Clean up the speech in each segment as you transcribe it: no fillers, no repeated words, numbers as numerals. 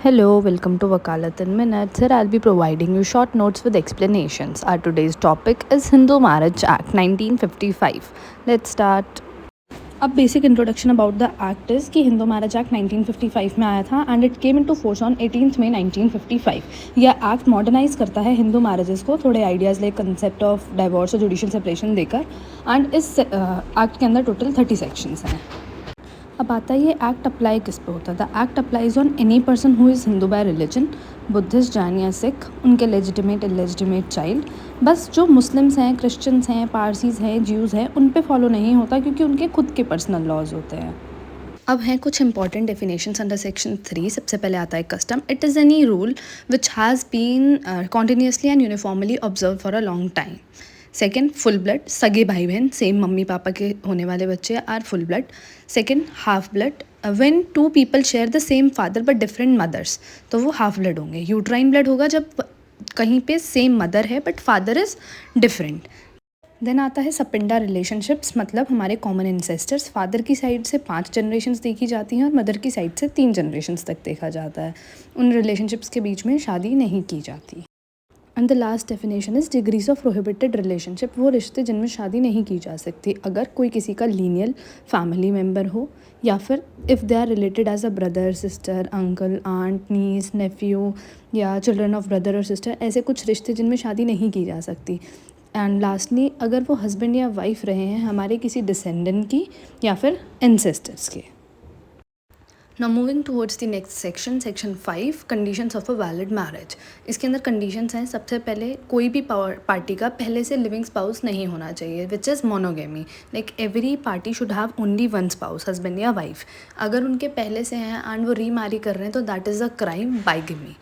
Hello, welcome to Wakalat in Minutes. Here I'll be providing you short notes with explanations. Our today's topic is Hindu Marriage Act 1955. Let's start. अब basic introduction about the act is कि Hindu marriage act 1955 में आया था and it came into force on 18 मई 1955. यह act modernise करता है Hindu marriages को, थोड़े ideas like concept of divorce और जुडिशियल सेपरेशन देकर. एंड इस एक्ट के अंदर टोटल 30 सेक्शंस हैं. अब आता है ये एक्ट अप्लाई किस पे होता है. The act applies on any person who is Hindu bye religion, Buddhist, Jain या सिख, उनके लेजिटिमेट इलेजिटिमेट चाइल्ड. बस जो मुस्लिम्स हैं, क्रिश्चियंस हैं, पारसीज हैं, ज्यूज़ हैं, उन पे फॉलो नहीं होता क्योंकि उनके खुद के पर्सनल लॉज होते हैं. अब हैं कुछ इंपॉर्टेंट डेफिनेशंस अंडर सेक्शन 3. सबसे पहले आता है custom. It is any rule which has been continuously and uniformly observe for a long time. Second, full blood, सगे भाई बहन, सेम मम्मी पापा के होने वाले बच्चे are full blood. Second, half blood, when two people share the same father but different mothers, तो वो half blood होंगे. यूट्राइन ब्लड होगा जब कहीं पे सेम मदर है but father is different. Then आता है सपिंडा रिलेशनशिप्स, मतलब हमारे कॉमन इंसेस्टर्स. फादर की साइड से 5 जनरेशन्स देखी जाती हैं और मदर की साइड से 3 जनरेशन्स तक देखा जाता है. उन रिलेशनशिप्स के बीच में शादी नहीं की जाती. And the last definition is degrees of prohibited relationship, वो रिश्ते जिनमें शादी नहीं की जा सकती अगर कोई किसी का लीनियल फैमिली मेम्बर हो या फिर if they are related as a brother, sister, uncle, aunt, niece, nephew या चिल्ड्रन ऑफ ब्रदर और सिस्टर. ऐसे कुछ रिश्ते जिनमें शादी नहीं की जा सकती. एंड लास्टली, अगर वो हस्बैंड या वाइफ रहे हैं हमारे किसी डिसेंडेंट की या फिर एंसेस्टर्स के. Now moving towards the next section, section 5, conditions of a valid marriage. इसके अंदर कंडीशंस हैं. सबसे पहले, कोई भी पार्टी का पहले से लिविंग स्पाउस नहीं होना चाहिए, which is monogamy. Like every party should have only one spouse, husband या वाइफ. अगर उनके पहले से हैं एंड वो रीमैरी कर रहे हैं तो that is a crime, bigamy.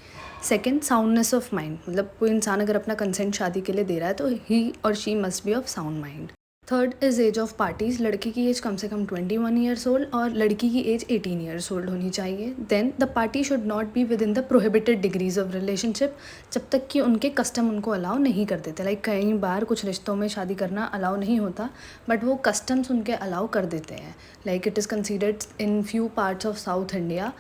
Second, soundness of mind, मतलब कोई इंसान अगर अपना कंसेंट शादी के लिए दे रहा है तो ही और she must be of sound mind. Third is age of parties. लड़के की एज कम से कम 21 ईयर्स ओल्ड और लड़की की एज 18 ईयर्स ओल्ड होनी चाहिए. Then the party should not be within the prohibited degrees of relationship, जब तक कि उनके कस्टम उनको अलाउ नहीं कर देते. लाइक कई बार कुछ रिश्तों में शादी करना अलाउ नहीं होता बट वो कस्टम्स उनके अलाउ कर देते हैं. Like it is considered in few parts of south India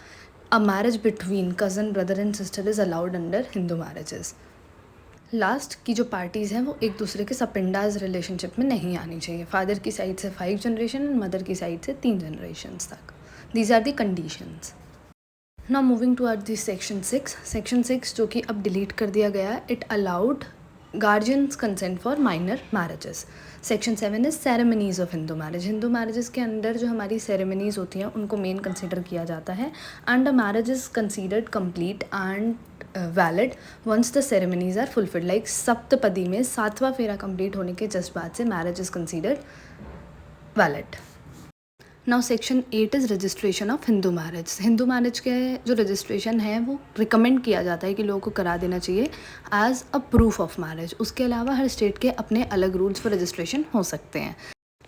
a marriage between cousin, brother and sister is allowed under Hindu marriages. Last की जो पार्टीज़ हैं वो एक दूसरे के सपिंडाज रिलेशनशिप में नहीं आनी चाहिए. फादर की साइड से 5 जनरेशन, मदर की साइड से 3 जनरेशन्स तक. These are the conditions. Now moving to the section 6. Section 6 जो कि अब डिलीट कर दिया गया है. It allowed guardian's consent for minor marriages. Section 7 is ceremonies of Hindu marriage. Hindu marriages के अंदर जो हमारी सेरेमनीज़ होती हैं उनको मेन कंसिडर किया जाता है. And the marriage is considered complete and valid once the ceremonies are fulfilled. Like saptapadi में 7वां फेरा कंप्लीट होने के जस्ट बाद से marriage is considered valid. Now section 8 is registration of Hindu marriage. Hindu marriage के जो रजिस्ट्रेशन है वो रिकमेंड किया जाता है कि लोगों को करा देना चाहिए as a proof of marriage. उसके अलावा हर स्टेट के अपने अलग रूल्स फॉर रजिस्ट्रेशन हो सकते हैं.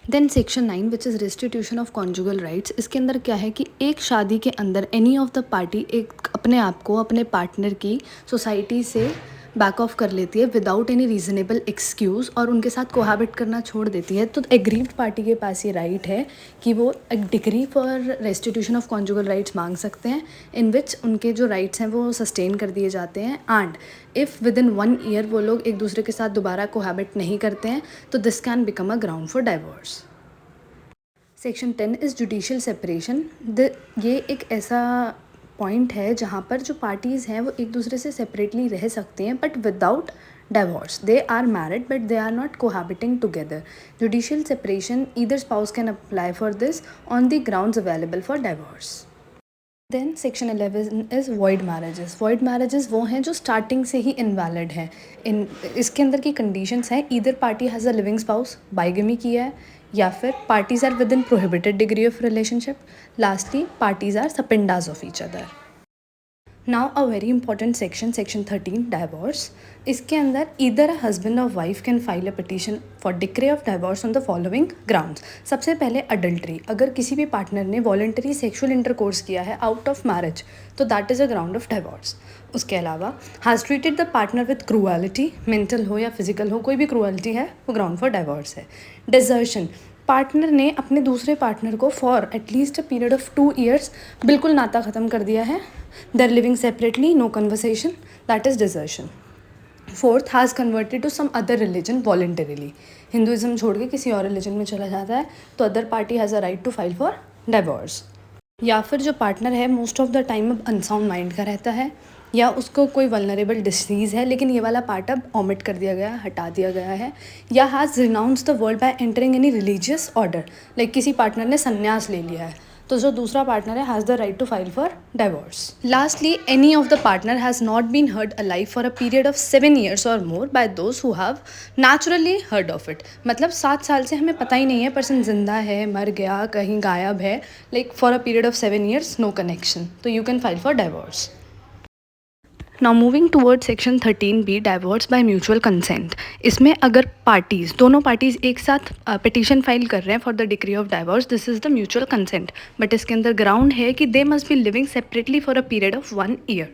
Then section 9 which is restitution of conjugal rights. इसके अंदर क्या है कि एक शादी के अंदर एनी ऑफ द पार्टी एक अपने आप को अपने पार्टनर की सोसाइटी से बैक ऑफ कर लेती है विदाउट एनी रीज़नेबल एक्सक्यूज़ और उनके साथ कोहाबिट करना छोड़ देती है. तो एग्रीव्ड पार्टी के पास ये राइट है कि वो एक decree for restitution of conjugal rights मांग सकते हैं इन विच उनके जो राइट्स हैं वो सस्टेन कर दिए जाते हैं. And if with in 1 year वो लोग एक दूसरे के साथ दोबारा कोहाबिट नहीं करते हैं तो this can become a ground for divorce. Section 10 is judicial separation. ये एक ऐसा पॉइंट है जहाँ पर जो पार्टीज़ हैं वो एक दूसरे से सेपरेटली रह सकती हैं but without divorce. They are married but they are not cohabiting together. Judicial separation, either spouse can apply for this on the grounds available for divorce. Then section 11 is void marriages. Void marriages वो हैं जो starting से ही invalid हैं. इसके अंदर की conditions हैं either party has a living spouse, bigamy किया है, या फिर parties are within prohibited degree of relationship. Lastly, parties are sapindas of each other. Now a very important section, section 13, divorce. इसके अंदर ईदर अ हस्बैंड और wife can file a petition for decree of divorce on the following grounds. सबसे पहले adultery. अगर किसी भी partner ने voluntary sexual intercourse किया है आउट ऑफ मैरिज तो that is a ground of divorce. उसके अलावा has treated the partner with cruelty, mental हो या फिजिकल हो, कोई भी क्रूअलिटी है वो ग्राउंड फॉर डाइवोर्स है. डिजर्शन. पार्टनर ने अपने दूसरे पार्टनर को for at least a period of 2 years बिल्कुल नाता ख़त्म कर दिया है they're living separately, no conversation, that is desertion. Fourth, has converted to some other religion voluntarily, Hinduism छोड़ के किसी और रिलीजन में चला जाता है तो other party has a right to file for divorce. या फिर जो पार्टनर है मोस्ट ऑफ द टाइम अब अनसाउंड माइंड का रहता है, या उसको कोई वल्नरेबल डिसीज़ है लेकिन ये वाला पार्ट अब ओमिट कर दिया गया, हटा दिया गया है, या has renounce the world by entering any religious order, like किसी पार्टनर ने संन्यास ले लिया है तो जो दूसरा पार्टनर है has the right to file for divorce. Lastly, any of the partner has not been heard alive for a period of 7 years और more by those who have naturally heard of it. मतलब 7 साल से हमें पता ही नहीं है person जिंदा है, मर गया, कहीं गायब है, like for a period of 7 years no connection, तो you can file for divorce. Now moving toward section 13B, divorce by mutual consent. इसमें अगर पार्टीज़, दोनों पार्टीज़ एक साथ पिटीशन फाइल कर रहे हैं for the decree of divorce, this is the mutual consent, but इसके अंदर ग्राउंड है कि they must be living separately for a period of 1 year.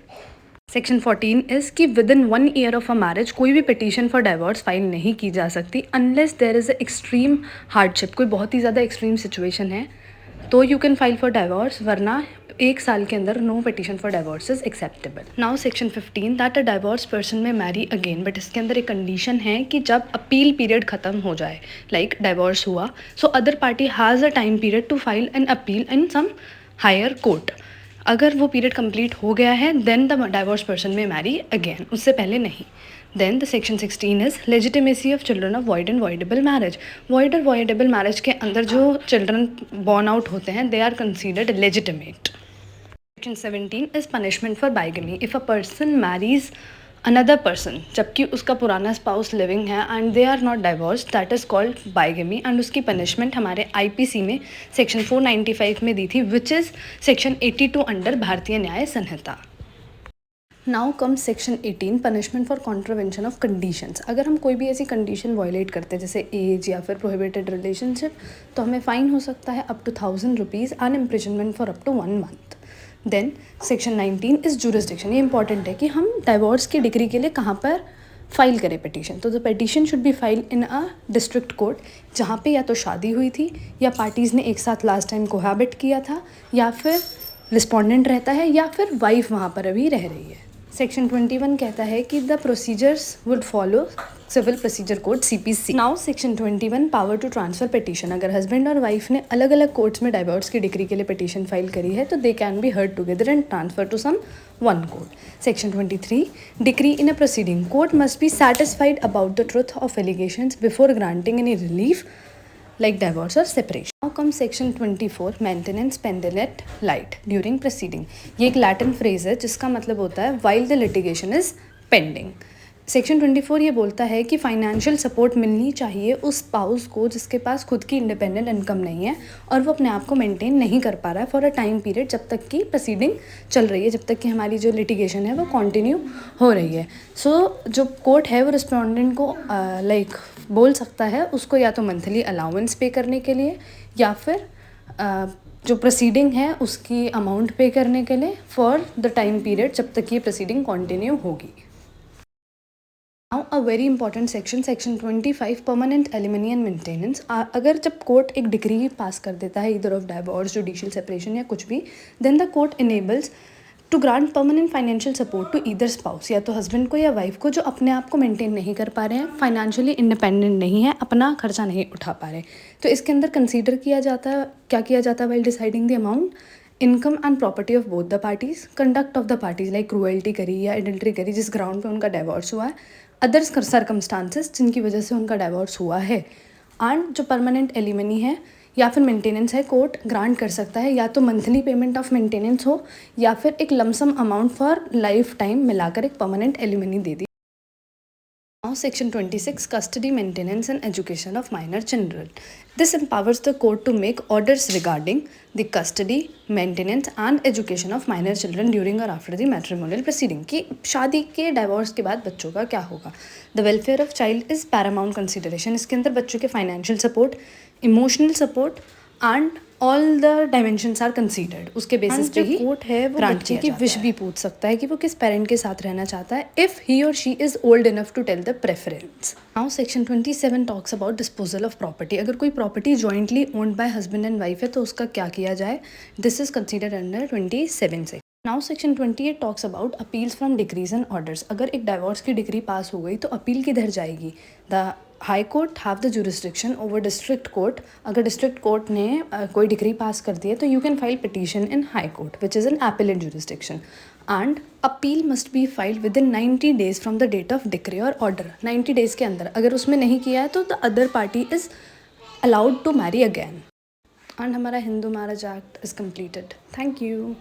Section 14 is कि within 1 year of a marriage कोई भी पिटीशन फॉर डाइवोर्स फाइल नहीं की जा सकती unless there is a extreme hardship, कोई बहुत ही ज़्यादा एक्सट्रीम सिचुएशन है तो you can file for divorce, वरना 1 साल के अंदर no petition for divorce is acceptable. Now section 15, that a divorce person may marry again, but इसके अंदर एक कंडीशन है कि जब अपील पीरियड खत्म हो जाए, लाइक डाइवोर्स हुआ, so other party has a time period to file an appeal in some higher court. अगर वो पीरियड कंप्लीट हो गया है then the divorce person may marry again, उससे पहले नहीं. Then the section 16 is legitimacy of children of void and voidable marriage. Void और voidable marriage के अंदर जो चिल्ड्रन बॉर्न आउट होते हैं they are considered legitimate. Section 17 is punishment for bigamy. If a person marries another person जबकि उसका पुराना spouse living है and they are not divorce, that is called bigamy, and उसकी पनिशमेंट हमारे IPC में section 495 में दी थी, which is section 82 under Bharatiya Nyaya Sanhita. Now come section 18, punishment for contravention of conditions. अगर हम कोई भी ऐसी कंडीशन वायलेट करते हैं जैसे एज या फिर प्रोहिबिटेड रिलेशनशिप, तो हमें फ़ाइन हो सकता है up to 1000 rupees and imprisonment for up to 1 month. Then section 19 is jurisdiction. ये इंपॉर्टेंट है कि हम डाइवोर्स की डिग्री के लिए कहाँ पर फाइल करें पिटीशन. तो the petition should be file in a district court जहाँ पे या तो शादी हुई थी, या पार्टीज़ ने एक साथ लास्ट टाइम कोहैबिट किया था, या फिर रिस्पोंडेंट रहता है, या फिर वाइफ वहाँ पर अभी रह रही है. सेक्शन 21 कहता है कि the procedures would follow civil procedure code CPC. Now section 21, power to transfer petition. अगर हस्बैंड और वाइफ ने अलग अलग कोर्ट्स में डाइवोर्स की डिग्री के लिए पिटीशन फाइल करी है तो they can be heard together and transfer to some one court. Section 23, degree in a proceeding. Court must be satisfied about the truth of allegations before granting any relief like divorce or separation. Now comes section 24, maintenance pendelete light during proceeding. ये एक Latin phrase है जिसका मतलब होता है while the litigation is pending. Section 24 ये बोलता है कि फाइनेंशियल सपोर्ट मिलनी चाहिए उस स्पाउस को जिसके पास खुद की इंडिपेंडेंट इनकम नहीं है और वो अपने आप को मेंटेन नहीं कर पा रहा है फॉर अ टाइम पीरियड, जब तक कि प्रोसीडिंग चल रही है, जब तक कि हमारी जो लिटिगेशन है वो कंटिन्यू हो रही है. सो जो कोर्ट है वो रिस्पोंडेंट को लाइक बोल सकता है उसको या तो मंथली अलाउंस पे करने के लिए या फिर जो प्रोसीडिंग है उसकी अमाउंट पे करने के लिए फॉर द टाइम पीरियड जब तक ये प्रोसीडिंग कंटिन्यू होगी. Now a very important section, section 25, permanent alimony and maintenance. अगर जब कोर्ट एक डिग्री पास कर देता है इधर ऑफ डाइवोर्स, जुडिशियल सेपरेशन या कुछ भी, then the court enables to grant permanent financial support to either spouse, या तो हस्बैंड को या वाइफ को जो अपने आप को मेंटेन नहीं कर पा रहे हैं, फाइनेंशियली इंडिपेंडेंट नहीं है, अपना खर्चा नहीं उठा पा रहे. तो इसके अंदर कंसीडर किया जाता है, क्या किया जाता है while deciding the amount, income and property of both the parties, conduct of the parties like cruelty करी या एडल्ट्री करी जिस ग्राउंड पे उनका डाइवोर्स हुआ है, अदर सर्कमस्टांसेस जिनकी वजह से उनका डाइवोर्स हुआ है, एंड जो परमानेंट एलिमनी है या फिर मेंटेनेंस है कोर्ट ग्रांट कर सकता है, या तो मंथली पेमेंट ऑफ मेंटेनेंस हो या फिर एक lump sum amount for life time मिलाकर एक permanent alimony they the. Now section 26, custody, maintenance and education of minor children. This empowers the court to make orders regarding the custody, maintenance and education of minor children during or after the matrimonial proceeding. कि शादी के divorce के बाद बच्चों का क्या होगा. The welfare of child is paramount consideration. इसके अंदर बच्चों के financial support, emotional support and all the dimensions are considered. उसके बेसिस पे ही कोर्ट है वो बच्चे की विश भी पूछ सकता है कि वो किस पेरेंट के साथ रहना चाहता है इफ़ ही और she is old enough to tell the preference. Now section 27 talks about disposal of property. अगर कोई property jointly owned by husband and wife है तो उसका क्या किया जाए. This is considered under 27 section. Now section 28 talks about appeals from decrees and orders. अगर एक डाइवोर्स की डिग्री पास हो गई तो अपील किधर जाएगी? The high court have the jurisdiction over district court. अगर डिस्ट्रिक्ट कोर्ट ने कोई डिग्री पास कर दी है तो you can file petition in high court which is an appellate jurisdiction, and appeal must be filed within 90 days from the date of decree और order. 90 days के अंदर अगर उसमें नहीं किया है तो the other party is allowed to marry again, and हमारा Hindu marriage act is completed. Thank you.